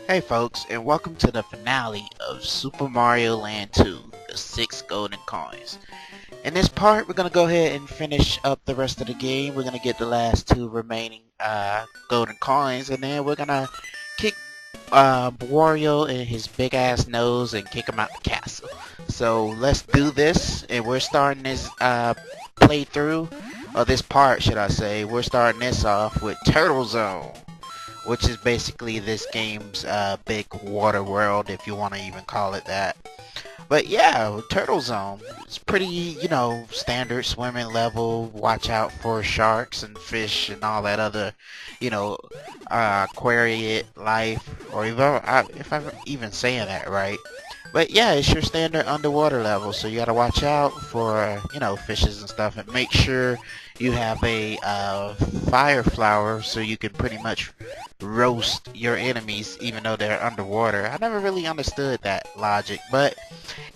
Hey folks, and welcome to the finale of Super Mario Land 2, the 6 golden coins. In this part, we're going to go ahead and finish up the rest of the game. We're going to get the last 2 remaining golden coins, and then we're going to kick Wario in his big ass nose and kick him out the castle. So let's do this, and we're starting this playthrough, or this part should I say. We're starting this off with Turtle Zone, which is basically this game's big water world, if you want to even call it that. But yeah, Turtle Zone, it's pretty, standard swimming level. Watch out for sharks and fish and all that other, aquariate life, or if I'm even saying that right. But yeah, it's your standard underwater level, so you gotta watch out for, fishes and stuff, and make sure you have a fire flower so you can pretty much roast your enemies even though they're underwater. I never really understood that logic, but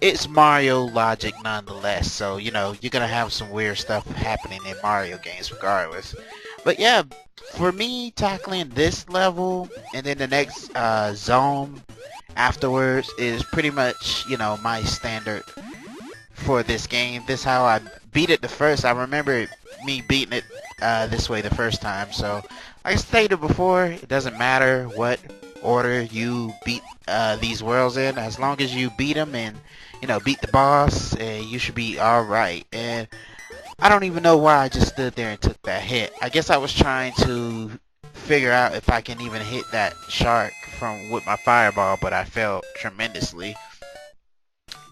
it's Mario logic nonetheless, so you're gonna have some weird stuff happening in Mario games regardless. But yeah, for me, tackling this level and then the next zone afterwards is pretty much, my standard for this game. This how I beat it the first. I remember me beating it this way the first time. So, like I stated before, it doesn't matter what order you beat these worlds in, as long as you beat them and beat the boss, you should be all right. And I don't even know why I just stood there and took that hit. I guess I was trying to figure out if I can even hit that shark from with my fireball, but I failed tremendously.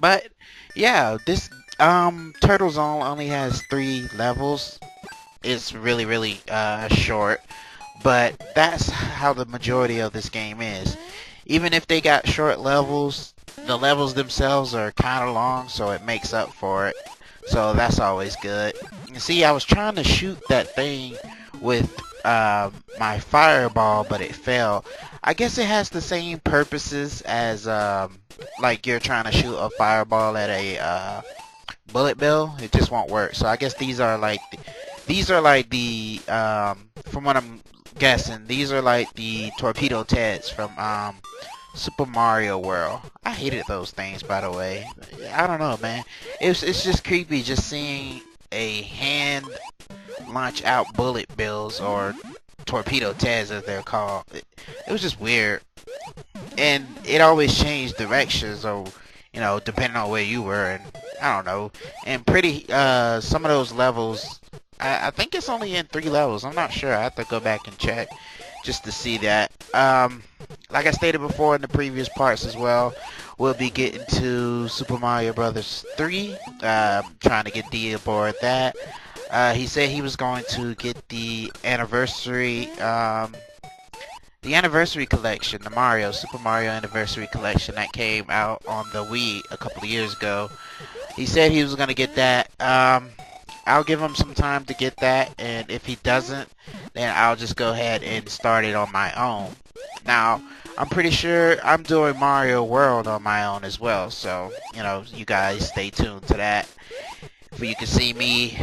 But yeah, this Turtle Zone only has 3 levels. It's really short, but that's how the majority of this game is. Even if they got short levels, the levels themselves are kind of long, so it makes up for it. So that's always good. You see, I was trying to shoot that thing with my fireball, but it failed. I guess it has the same purposes as like you're trying to shoot a fireball at a bullet bill. It just won't work. So I guess these are like the from what I'm guessing, these are like the torpedo Teds from Super Mario World. I hated those things, by the way. I don't know, man. It's just creepy just seeing a hand launch out bullet bills, or torpedo Teds as they're called. It was just weird, and it always changed directions, or depending on where you were, and I don't know. And pretty some of those levels, I think it's only in 3 levels. I'm not sure. I have to go back and check just to see that. Like I stated before in the previous parts as well, we'll be getting to Super Mario Brothers 3. Trying to get D aboard that. He said he was going to get the anniversary collection, the Super Mario Anniversary Collection that came out on the Wii a couple of years ago. He said he was going to get that. I'll give him some time to get that, and if he doesn't, then I'll just go ahead and start it on my own. Now, I'm pretty sure I'm doing Mario World on my own as well, so, you guys stay tuned to that. For you can see me,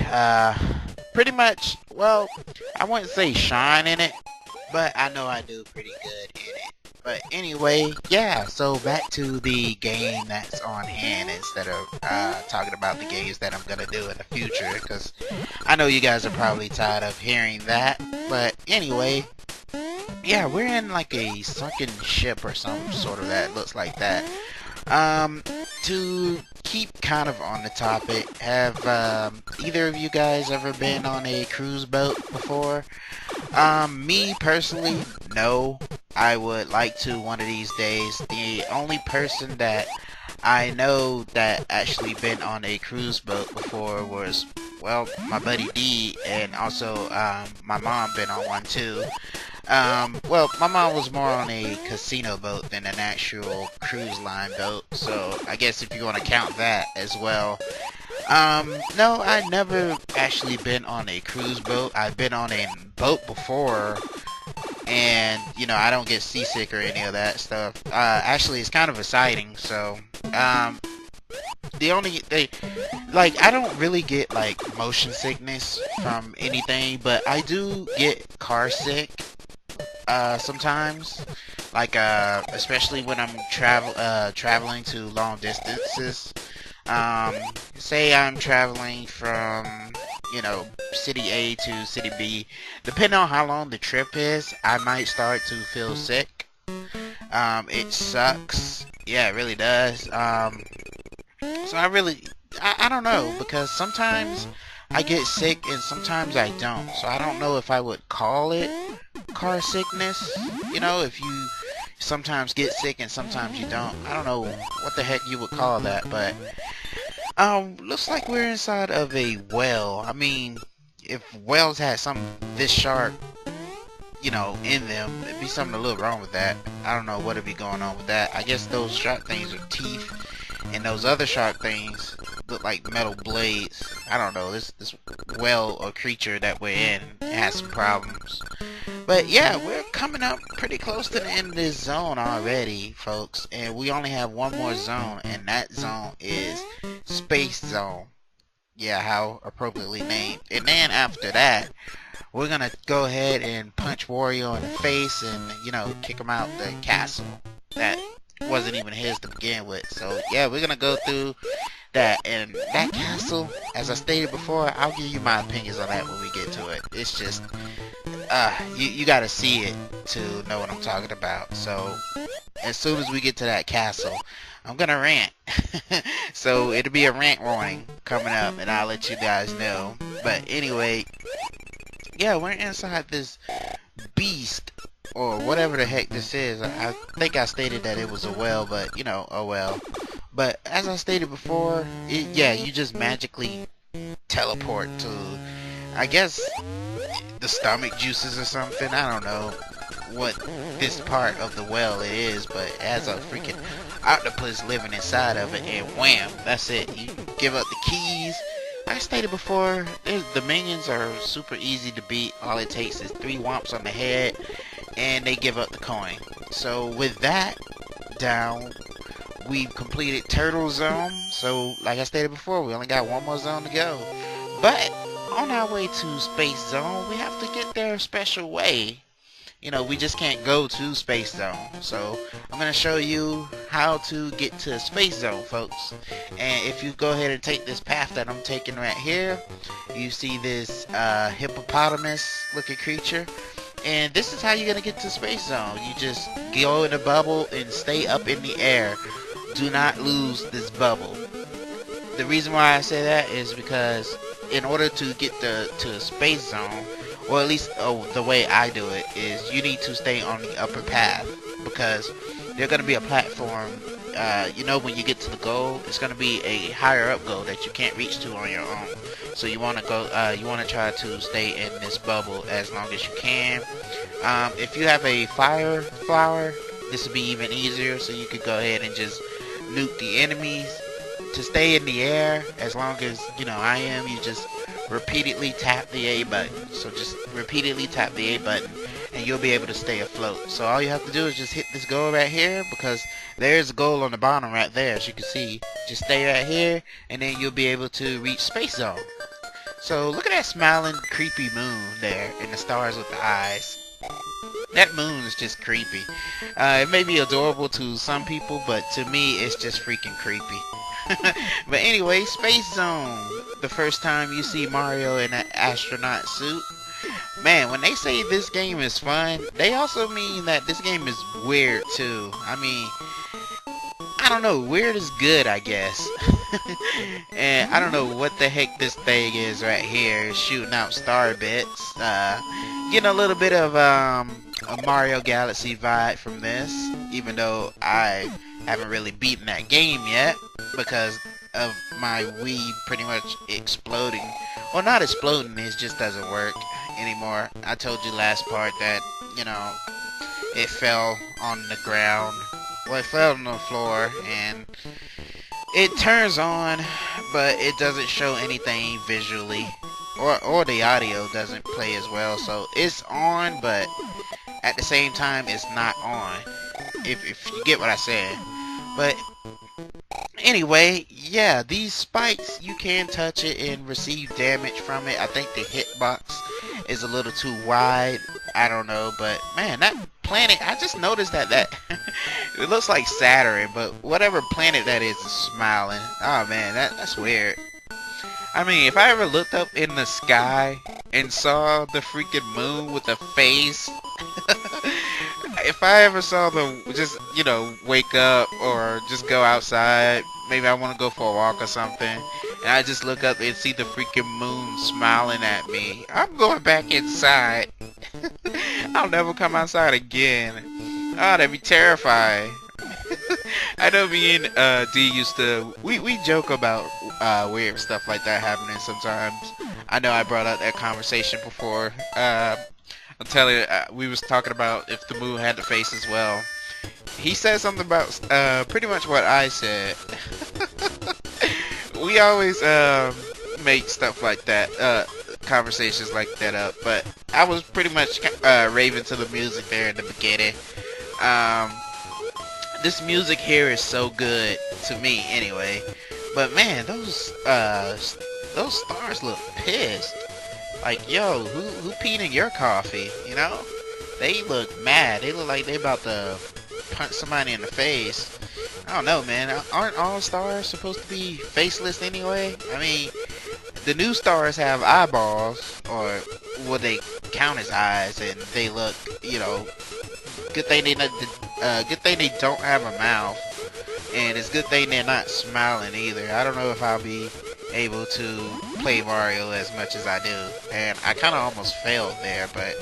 pretty much, well, I wouldn't say shine in it, but I know I do pretty good in it. But anyway, yeah, so back to the game that's on hand instead of talking about the games that I'm gonna do in the future, because I know you guys are probably tired of hearing that. But anyway, yeah, we're in like a sunken ship or some sort of that, looks like that. To keep kind of on the topic, have either of you guys ever been on a cruise boat before? Me personally, no. I would like to one of these days. The only person that I know that actually been on a cruise boat before was, well, my buddy D, and also my mom been on one too. Well, my mom was more on a casino boat than an actual cruise line boat, so I guess if you want to count that as well. No, I never actually been on a cruise boat. I've been on a boat before, and I don't get seasick or any of that stuff. Actually, it's kind of exciting. So the only thing, like, I don't really get like motion sickness from anything, but I do get car sick sometimes. Like especially when I'm traveling to long distances. Um, Say I'm traveling from, you know, city A to city B. Depending on how long the trip is, I might start to feel sick. It sucks. Yeah, it really does. So I don't know, because sometimes I get sick and sometimes I don't. So I don't know if I would call it car sickness. You know, if you sometimes get sick and sometimes you don't. I don't know what the heck you would call that, but looks like we're inside of a well. I mean, if whales had something this sharp, you know, in them, there'd be something a little wrong with that. I don't know what'd be going on with that. I guess those sharp things are teeth, and those other sharp things look like metal blades. I don't know. This whale or creature that we're in has some problems. But yeah, we're coming up pretty close to the end of this zone already, folks. And we only have one more zone, and that zone is Space Zone. Yeah, how appropriately named. And then after that, we're gonna go ahead and punch Wario in the face and, you know, kick him out the castle. That wasn't even his to begin with. So yeah, we're gonna go through that. And that castle, as I stated before, I'll give you my opinions on that when we get to it. It's just you gotta see it to know what I'm talking about. So as soon as we get to that castle, I'm gonna rant. So it'll be a rant warning coming up, and I'll let you guys know. But anyway, yeah, we're inside this beast, or whatever the heck this is. I think I stated that it was a well, but you know, oh well. But as I stated before, yeah, you just magically teleport to, I guess, the stomach juices or something. I don't know what this part of the well it is, but it has a freaking octopus living inside of it, and wham, that's it. You give up the keys. Like I stated before, the minions are super easy to beat. All it takes is 3 whomps on the head, and they give up the coin. So with that down, we've completed Turtle Zone. So like I stated before, we only got one more zone to go. But on our way to Space Zone, we have to get there a special way. You know, we just can't go to Space Zone. So I'm going to show you how to get to Space Zone, folks. And if you go ahead and take this path that I'm taking right here, you see this hippopotamus looking creature. And this is how you're going to get to Space Zone. You just go in the bubble and stay up in the air. Do not lose this bubble. The reason why I say that is because in order to get to Space Zone, or at least the way I do it, is you need to stay on the upper path, because there's going to be a platform, you know, when you get to the goal, it's going to be a higher up goal that you can't reach to on your own. So you want to go, you want to try to stay in this bubble as long as you can. If you have a fire flower, this will be even easier, so you could go ahead and just nuke the enemies. To stay in the air, as long as, you know, I am, you just repeatedly tap the A button. So just repeatedly tap the A button, and you'll be able to stay afloat. So all you have to do is just hit this goal right here, because there's a goal on the bottom right there, as you can see. Just stay right here, and then you'll be able to reach Space Zone. So look at that smiling, creepy moon there, and the stars with the eyes. That moon is just creepy. It may be adorable to some people, but to me, it's just freaking creepy. But anyway, Space Zone. The first time you see Mario in an astronaut suit. Man, when they say this game is fun, they also mean that this game is weird too. I mean, I don't know, weird is good, I guess. And I don't know what the heck this thing is right here, shooting out star bits. Getting a little bit of a Mario Galaxy vibe from this, even though I haven't really beaten that game yet because of my Wii pretty much exploding. Well, not exploding, it just doesn't work anymore. I told you last part that, you know, it fell on the ground. Well, it fell on the floor, and it turns on, but it doesn't show anything visually, or the audio doesn't play as well. So it's on, but at the same time, it's not on. If you get what I said. But anyway, yeah, these spikes, you can touch it and receive damage from it. I think the hitbox is a little too wide. I don't know, but man, that planet, I just noticed that it looks like Saturn, but whatever planet that is smiling. Oh man, that's weird. I mean, if I ever looked up in the sky and saw the freaking moon with a face, if I ever saw the, just, you know, wake up or just go outside, maybe I want to go for a walk or something, and I just look up and see the freaking moon smiling at me, I'm going back inside. I'll never come outside again. Oh, that'd be terrifying. I know me and D used to, we joke about weird stuff like that happening sometimes. I know I brought up that conversation before. I'm telling you, we was talking about if the moon had the face as well. He said something about pretty much what I said. We always make stuff like that, conversations like that up, but I was pretty much raving to the music there in the beginning. This music here is so good to me anyway, but man, those stars look pissed. Like, yo, who peed in your coffee, you know? They look mad. They look like they about to punch somebody in the face. I don't know, man. Aren't all stars supposed to be faceless anyway? I mean, the new stars have eyeballs, or what they count as eyes, and they look, you know, good thing they don't have a mouth, and it's good thing they're not smiling either. I don't know if I'll be able to play Mario as much as I do, and I kind of almost failed there, but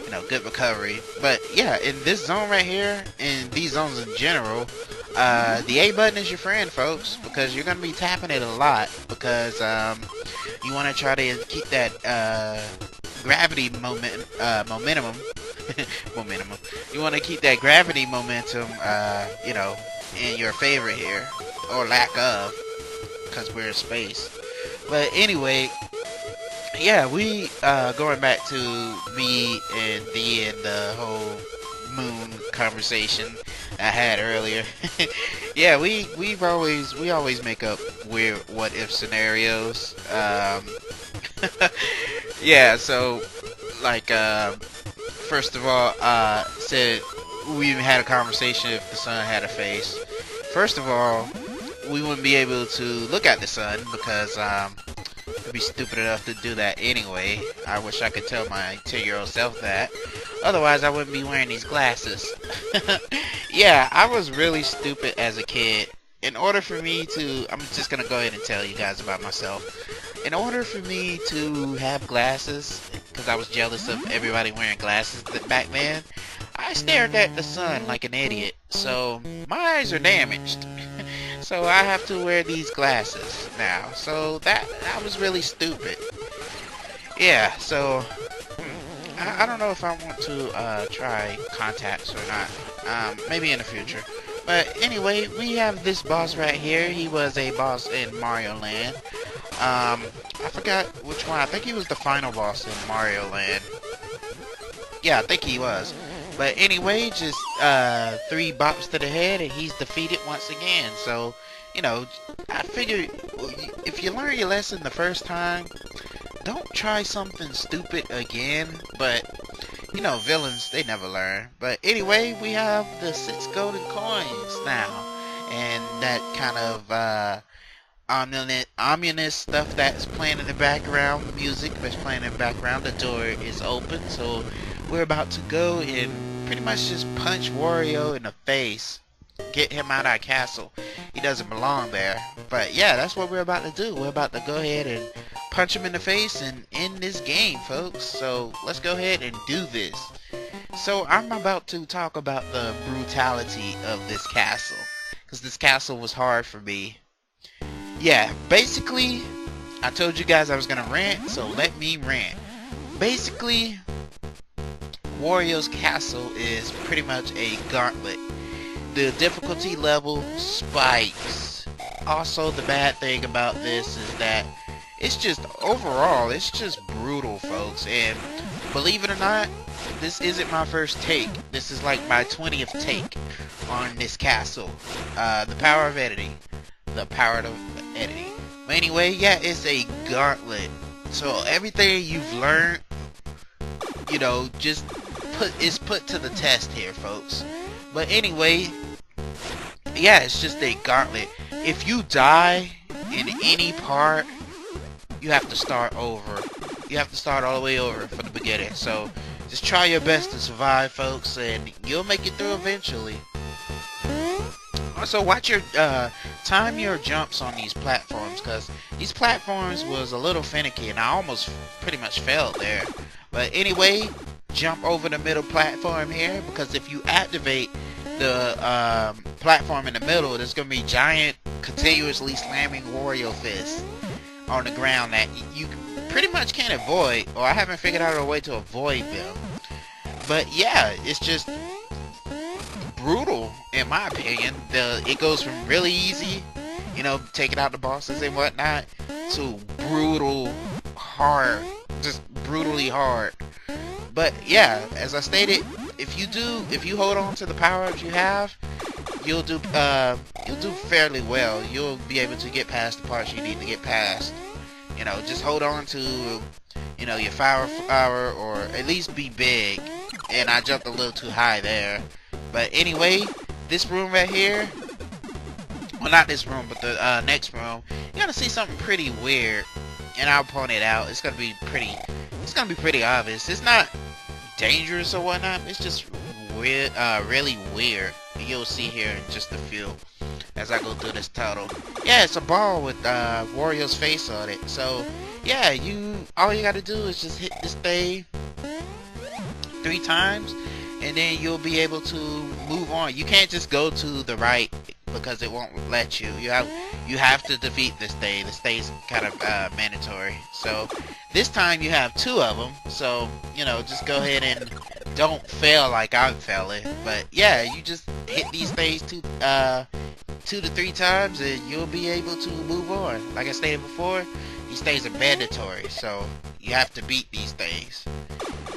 you know, good recovery. But yeah, in this zone right here, and these zones in general, the A button is your friend, folks, because you're gonna be tapping it a lot, because you want to try to keep that gravity momentum. You want to keep that gravity momentum, you know, in your favor here, or lack of, because we're in space. But anyway, yeah, we going back to me and the whole moon conversation I had earlier. Yeah, we always make up weird what if scenarios. Yeah, so like first of all, said we even had a conversation if the sun had a face. First of all, we wouldn't be able to look at the sun because I'd be stupid enough to do that anyway. I wish I could tell my 10-year-old self that. Otherwise, I wouldn't be wearing these glasses. Yeah, I was really stupid as a kid. In order for me to, I'm just gonna go ahead and tell you guys about myself. In order for me to have glasses, because I was jealous of everybody wearing glasses back then, I stared at the sun like an idiot. So my eyes are damaged. So I have to wear these glasses now. So that was really stupid. Yeah, so I don't know if I want to try contacts or not. Maybe in the future. But anyway, we have this boss right here. He was a boss in Mario Land. I forgot which one. I think he was the final boss in Mario Land. Yeah, I think he was. But anyway, just 3 bops to the head and he's defeated once again. So, you know, I figured if you learn your lesson the first time, don't try something stupid again. But, you know, villains, they never learn. But anyway, we have the 6 golden coins now. And that kind of ominous stuff that's playing in the background, music that's playing in the background. The door is open, so we're about to go and pretty much just punch Wario in the face. Get him out of our castle. He doesn't belong there. But yeah, that's what we're about to do. We're about to go ahead and punch him in the face and end this game, folks. So let's go ahead and do this. So I'm about to talk about the brutality of this castle, because this castle was hard for me. Yeah, basically, I told you guys I was gonna rant, so let me rant. Basically, Wario's Castle is pretty much a gauntlet. The difficulty level spikes. Also, the bad thing about this is that it's just, overall, it's just brutal, folks. And believe it or not, this isn't my first take. This is like my 20th take on this castle. The power of editing. The power of editing. But anyway, yeah, it's a gauntlet. So everything you've learned, you know, just put to the test here, folks. But anyway, yeah, it's just a gauntlet. If you die in any part, you have to start over. You have to start all the way over from the beginning. So just try your best to survive, folks, and you'll make it through eventually. Also, watch your time your jumps on these platforms, because these platforms was a little finicky, and I almost pretty much failed there. But anyway, jump over the middle platform here, because if you activate the platform in the middle, there's gonna be giant, continuously slamming Wario fists on the ground that you pretty much can't avoid, or I haven't figured out a way to avoid them. But yeah, it's just brutal in my opinion. It goes from really easy, you know, taking out the bosses and whatnot, to brutal hard, just brutally hard. But yeah, as I stated, if you hold on to the power-ups you have, you'll do fairly well. You'll be able to get past the parts you need to get past. You know, just hold on to, you know, your flower, or at least be big. And I jumped a little too high there. But anyway, this room right here, well, not this room, but the next room, you're gonna see something pretty weird, and I'll point it out. It's gonna be pretty obvious. It's not dangerous or whatnot. It's just weird, really weird. You'll see here in just a few as I go through this tunnel. Yeah, it's a ball with Wario's face on it. So yeah, all you gotta do is just hit this thing 3 times, and then you'll be able to move on. You can't just go to the right because it won't let you. You have to defeat this stage. The stage is kind of mandatory. So this time you have 2 of them. So, you know, just go ahead and don't fail like I'm failing. But yeah, you just hit these stages 2 to 3 times, and you'll be able to move on. Like I stated before, these stages are mandatory. So you have to beat these things.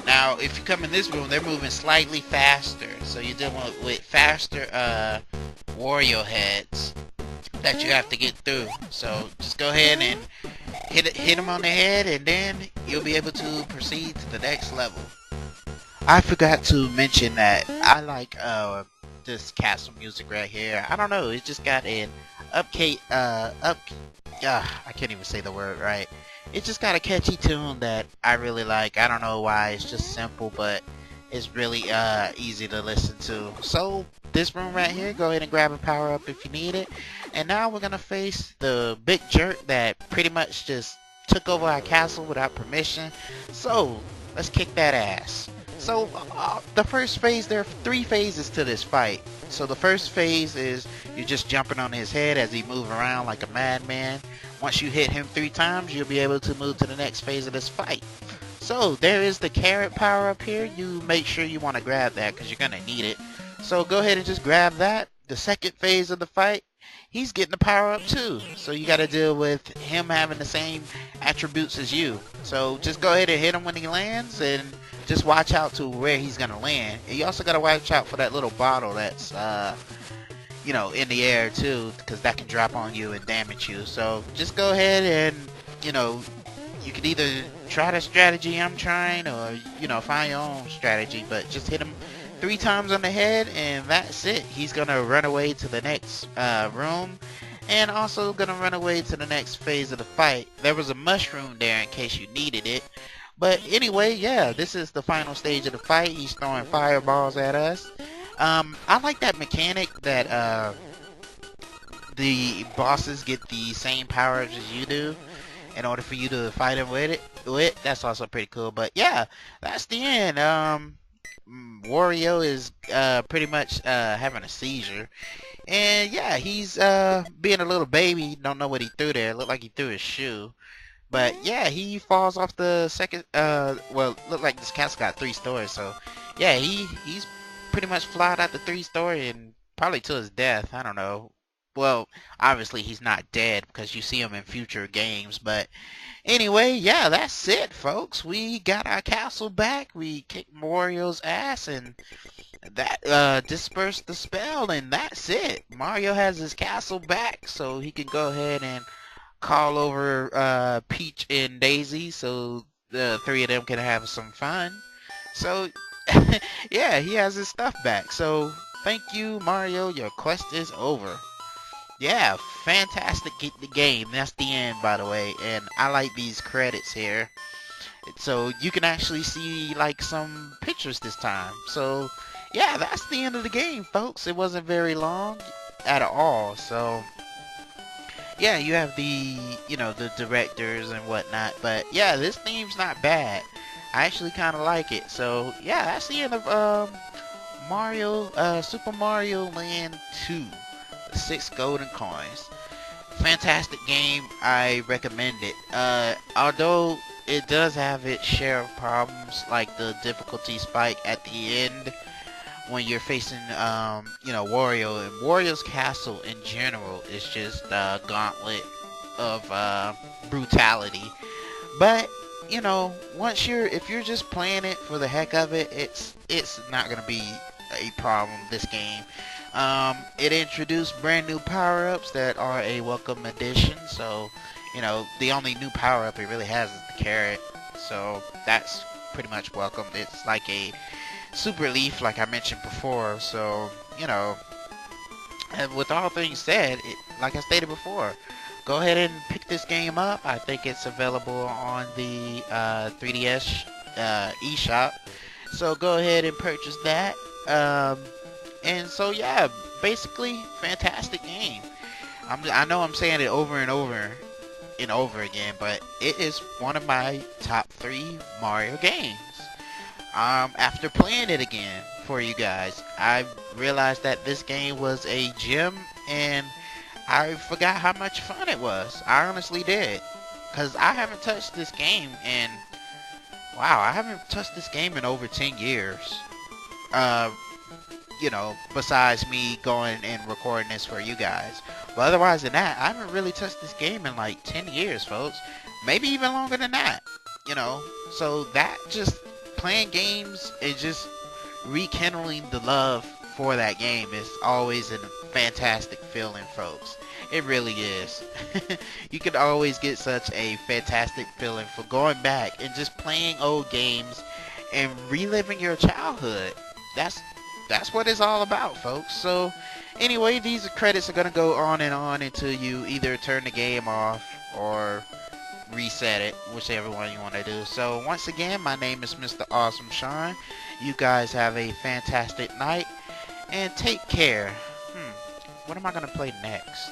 Now, if you come in this room, they're moving slightly faster, so you're dealing with faster Wario heads that you have to get through. So just go ahead and hit them on the head, and then you'll be able to proceed to the next level. I forgot to mention that I like this castle music right here. I don't know, it just got an I can't even say the word right. It just got a catchy tune that I really like. I don't know why. It's just simple, but it's really easy to listen to. So this room right here, go ahead and grab a power up if you need it. And now we're gonna face the big jerk that pretty much just took over our castle without permission. So let's kick that ass. So the first phase, there are 3 phases to this fight. So the first phase is you're just jumping on his head as he moves around like a madman. Once you hit him 3 times, you'll be able to move to the next phase of this fight. So there is the carrot power up here. You make sure you want to grab that because you're going to need it. So go ahead and just grab that. The second phase of the fight, he's getting the power up too. So you got to deal with him having the same attributes as you. So just go ahead and hit him when he lands, and just watch out to where he's going to land. And you also got to watch out for that little bottle that's you know, in the air too, because that can drop on you and damage you. So just go ahead and, you know, you can either try the strategy I'm trying, or, you know, find your own strategy, but just hit him 3 times on the head, and that's it. He's gonna run away to the next room, and also gonna run away to the next phase of the fight. There was a mushroom there in case you needed it. But anyway, yeah, this is the final stage of the fight. He's throwing fireballs at us. I like that mechanic that the bosses get the same powers as you do in order for you to fight them with it. That's also pretty cool. But yeah, that's the end. Wario is pretty much having a seizure, and yeah, he's being a little baby. Don't know what he threw there. Looked like he threw his shoe. But yeah, he falls off the second. Well, looked like this castle got 3 stories. So yeah, he's pretty much flied out the 3-story and probably to his death. I don't know. Well, obviously he's not dead because you see him in future games. But anyway, yeah, that's it, folks. We got our castle back. We kicked Mario's ass, and that dispersed the spell, and that's it. Mario has his castle back, so he can go ahead and call over Peach and Daisy, so the 3 of them can have some fun. So Yeah, he has his stuff back. So thank you, Mario. Your quest is over. Yeah, fantastic the game. That's the end, by the way. And I like these credits here. So you can actually see like some pictures this time. So yeah, that's the end of the game, folks. It wasn't very long at all. So yeah, you have the, the directors and whatnot. But yeah, this theme's not bad. I actually kind of like it. So yeah, that's the end of Super Mario Land 2, the 6 golden coins. Fantastic game. I recommend it. Although it does have its share of problems, like the difficulty spike at the end when you're facing, Wario, and Wario's Castle in general is just a gauntlet of brutality. But if you're just playing it for the heck of it, it's not gonna be a problem. This game, it introduced brand new power-ups that are a welcome addition. So, the only new power-up it really has is the carrot. So that's pretty much welcome. It's like a super leaf, like I mentioned before. So, and with all things said, like I stated before, go ahead and pick this game up. I think it's available on the 3DS eShop. So go ahead and purchase that. And so yeah, basically, fantastic game. I know I'm saying it over and over and over again, but it is one of my top 3 Mario games. After playing it again for you guys, I realized that this game was a gem, and I forgot how much fun it was. I honestly did. Because I haven't touched this game in... Wow, I haven't touched this game in over 10 years. Besides me going and recording this for you guys. But otherwise than that, I haven't really touched this game in like 10 years, folks. Maybe even longer than that. So that just... Playing games and just rekindling the love for that game is always a fantastic feeling, folks. It really is. You can always get such a fantastic feeling for going back and just playing old games and reliving your childhood. That's what it's all about, folks. So anyway, these credits are gonna go on and on until you either turn the game off or reset it, whichever one you want to do. So once again, my name is Mr. Awesome Sean. You guys have a fantastic night and take care. What am I gonna play next?